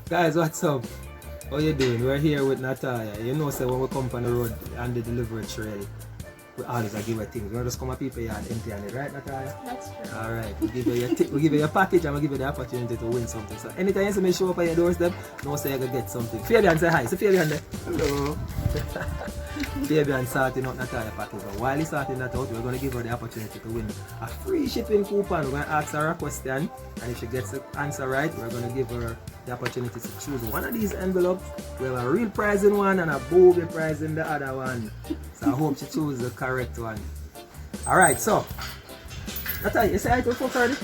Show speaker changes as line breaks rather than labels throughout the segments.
Guys, what's up? How you doing? We're here with Natalia. You know, say when we come on the road and the delivery trail, we always give her things. We don't just come at people yard empty handed, right, Natalia?
That's true.
Alright, we give you your package and we give you the opportunity to win something. So anytime you see me show up at your doorstep, no say you can get something. Fabian, say hi. Say Fabian there. Hello. Fabian sorting out Natalia package. But while he's sorting that out, we're going to give her the opportunity to win a free shipping coupon. We're going to ask her a question, and if she gets the answer right, we're going to give her the opportunity to choose one of these envelopes. We have a real prize in one and a booby prize in the other one. So I hope she chooses the correct one. Alright, so Natalia, you say hi to folks already?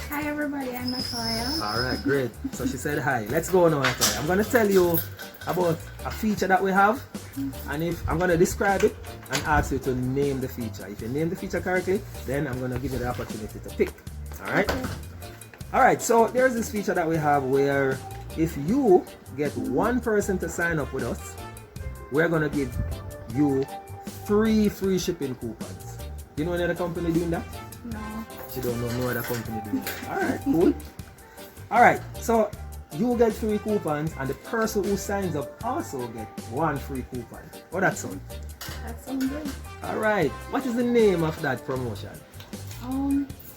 Hi everybody, I'm Natalia.
Alright, great. So she said hi. Let's go now, Natalia. I'm going to tell you about a feature that we have, and if I'm going to describe it and ask you to name the feature. If you name the feature correctly, then I'm going to give you the opportunity to pick. Alright?
Okay.
Alright, so there's this feature that we have where if you get one person to sign up with us, we're going to give you 3 free shipping coupons. You know any other company doing that?
No.
She don't know no other company doing that. Alright, cool. Alright, so you get 3 coupons and the person who signs up also get 1 free coupon. Oh, that sound?
That sounds good.
Alright, what is the name of that promotion?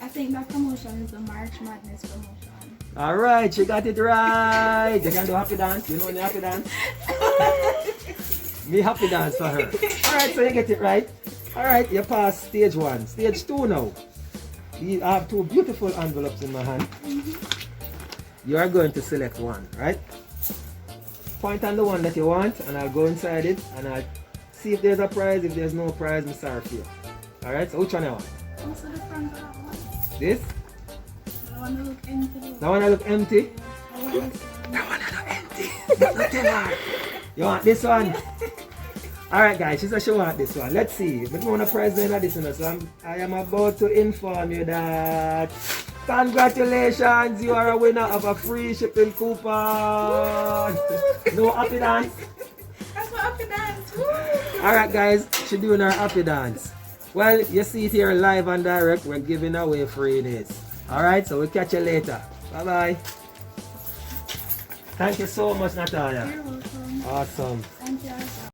I think that promotion is the March Madness promotion.
Alright, she got it right. You can do happy dance. You know the happy dance? Me happy dance for her. Alright, so you get it right. Alright, you pass stage 1. Stage 2 now. I have 2 beautiful envelopes in my hand. You are going to select one, right? Point on the one that you want and I'll go inside it and I'll see if there's a prize. If there's no prize, I'm sorry for you. Alright, so which one you want?
Also the front of that one.
This?
I want to look empty.
That one that look empty?
I want this one.
That one that look empty. Not nothing hard. You want this one? Alright guys, she said she want this one. Let's see. But I want a prize behind this one. So I am about to inform you that congratulations, you are a winner of a free shipping coupon. No happy dance?
That's what happy dance.
Alright guys, she doing her happy dance. Well, you see it here live and direct. We're giving away free days. Alright, so we'll catch you later. Bye bye. Thank you so much, Natalia.
You're welcome.
Awesome.
Thank you.